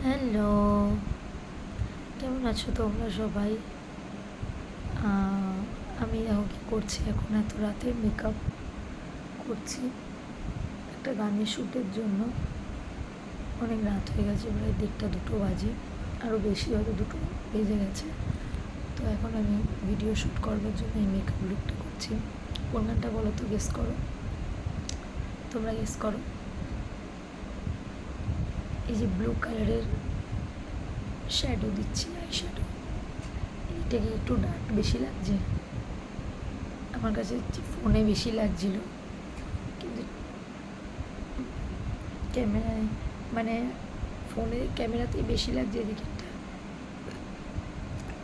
Hello, কেমন আছো তোমরা সবাই? আমি দেখো কী করছি এখন, এত রাতে মেকআপ করছি একটা গানের শ্যুটের জন্য। অনেক রাত হয়ে গেছে, প্রায় 1:30 2টো বাজে, আরও বেশি হয়তো 2টো বেজে গেছে। তো এখন আমি ভিডিও শ্যুট করবার জন্য এই মেকআপ লুকটা করছি। কোন গানটা বলো তো, গেস করো, তোমরা গেস করো। এই যে ব্লু কালারের শ্যাডো দিচ্ছি, আই শ্যাডো, এইটাকে একটু ডার্ক বেশি লাগছে আমার কাছে, ফোনে বেশি লাগছিল, কিন্তু ক্যামেরায় মানে ফোনে ক্যামেরাতেই বেশি লাগছে এদিকেরটা,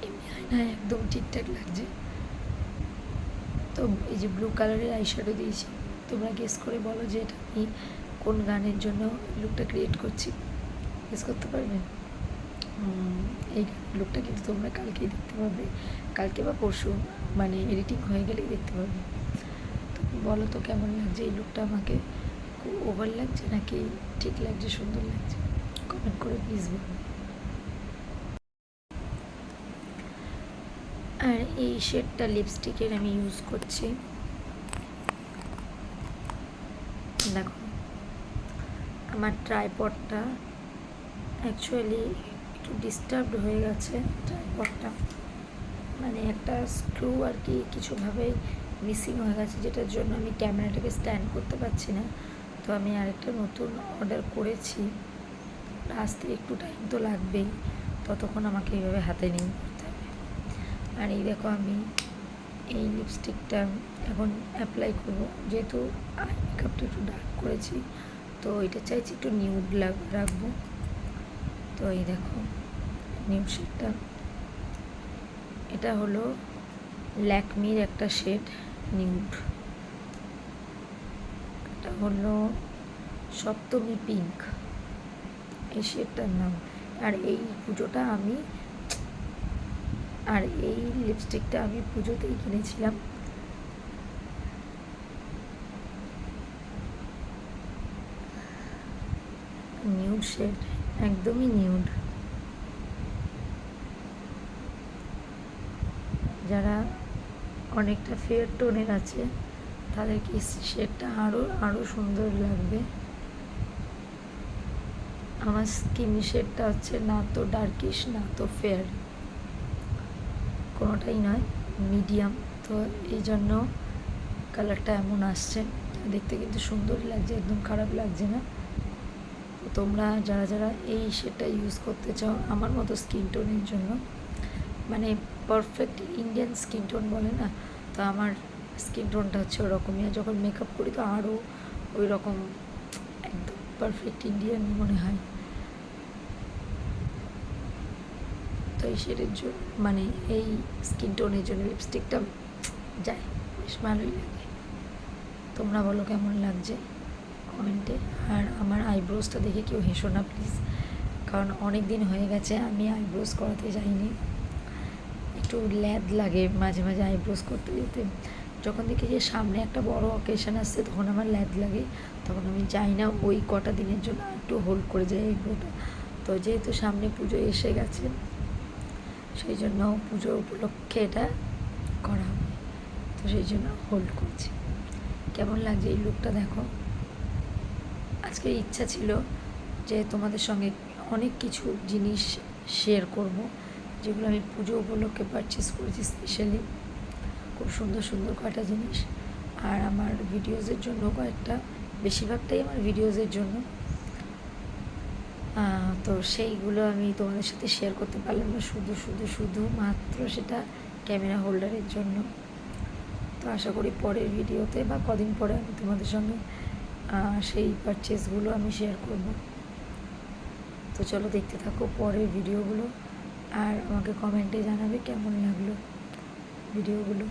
এমনি আয়নায় একদম ঠিকঠাক লাগছে। তো এই যে ব্লু কালারের আইশ্যাডো দিয়েছি, তোমরা গেস করে বলো যে এটা আমি কোন গানের জন্য লুকটা ক্রিয়েট করছি, গেস করতে পারবে? এই লুকটা কিন্তু তোমরা কালকেই দেখতে পাবে, কালকে বা পরশু, মানে এডিটিং হয়ে গেলেই দেখতে পাবে। তো বলো তো কেমন লাগছে এই লুকটা, আমাকে খুব ওভার লাগছে নাকি ঠিক লাগছে, সুন্দর লাগছে? কমেন্ট করে প্লিজ বলবে। আর এই শেডটা লিপস্টিকের আমি ইউজ করছি, দেখো। আমার ট্রাইপডটা অ্যাকচুয়ালি একটু ডিস্টার্বড হয়ে গেছে, ট্রাইপডটা মানে একটা স্ক্রু আর কি কিছুভাবে মিসিং হয়ে গেছে, যেটার জন্য আমি ক্যামেরাটাকে স্ট্যান্ড করতে পারছি না। তো আমি আরেকটা নতুন অর্ডার করেছি, আসতে একটু টাইম তো লাগবেই, ততক্ষণ আমাকে এইভাবে হাতে নিয়ে করতে হবে। আর এই দেখো, আমি এই লিপস্টিকটা এখন অ্যাপ্লাই করবো, যেহেতু আই মেকআপটা একটু ডার্ক করেছি, তো এটা চাইছি একটু নিউড রাখবো। তো এই দেখো নিউড শেডটা, এটা হলো ল্যাকমির একটা শেড নিউড, এটা হলো সপ্তমী পিঙ্ক এই শেডটার নাম। আর এই পুজোটা আমি আর এই লিপস্টিকটা আমি পুজোতেই কিনেছিলাম। নিউড শেড, একদমই নিউড। যারা অনেকটা ফেয়ার টোনের আছে তাদেরকে শেডটা আরও সুন্দর লাগবে। আমার স্কিন শেডটা হচ্ছে না তো ডার্কিশ না তো ফেয়ার, কোনোটাই নয়, মিডিয়াম। তো এই জন্য কালারটা এমন আসছে, দেখতে কিন্তু সুন্দরই লাগছে, একদম খারাপ লাগছে না। তো তোমরা যারা যারা এই শেডটা ইউজ করতে চাও আমার মতো স্কিন টোনের জন্য, মানে পারফেক্ট ইন্ডিয়ান স্কিন টোন বলে না, তো আমার স্কিন টোনটা হচ্ছে ওরকমই। আর যখন মেকআপ করি তো আরও ওই রকম একদম পারফেক্ট ইন্ডিয়ান মনে হয়। তো এই শেডের জন্য, মানে এই স্কিন টোনের জন্য লিপস্টিকটা যায়, বেশ ভালোই লাগে। তোমরা বলো কেমন লাগছে কমেন্টে। আর আমার আইব্রোসটা দেখে কেউ হেসো না প্লিজ, কারণ অনেক দিন হয়ে গেছে আমি আইব্রোস করাতে যাইনি, একটু ল্যাদ লাগে মাঝে মাঝে আইব্রোস করতে যেতে। যখন দেখি যে সামনে একটা বড় অকেশন আসছে তখন আমার ল্যাদ লাগে, তখন আমি যাই না, ওই কটা দিনের জন্য একটু হোল্ড করে যাই আইব্রোটা। তো যেহেতু সামনে পুজো এসে গেছে, সেই জন্য পুজো উপলক্ষে এটা করা হবে, তো সেই জন্য হোল্ড করছি। কেমন লাগছে এই লুকটা দেখো। আজকে ইচ্ছা ছিল যে তোমাদের সঙ্গে অনেক কিছু জিনিস শেয়ার করব, যেগুলো আমি পুজো উপলক্ষে পারচেস করেছি স্পেশালি, খুব সুন্দর সুন্দর কয়েকটা জিনিস। আর আমার ভিডিওসের জন্য কয়েকটা, বেশিরভাগটাই আমার ভিডিওসের জন্য, তো সেইগুলো আমি তোমাদের সাথে শেয়ার করতে পারলাম না, শুধুমাত্র সেটা ক্যামেরা হোল্ডারের জন্য। তো আশা করি পরের ভিডিওতে বা কদিন পরে আমি তোমাদের সঙ্গে সেই পারচেসগুলো আমি শেয়ার করব। তো চলো দেখতে থাকো পরের ভিডিওগুলো, আর আমাকে কমেন্টে জানাবে কেমন লাগলো ভিডিওগুলো।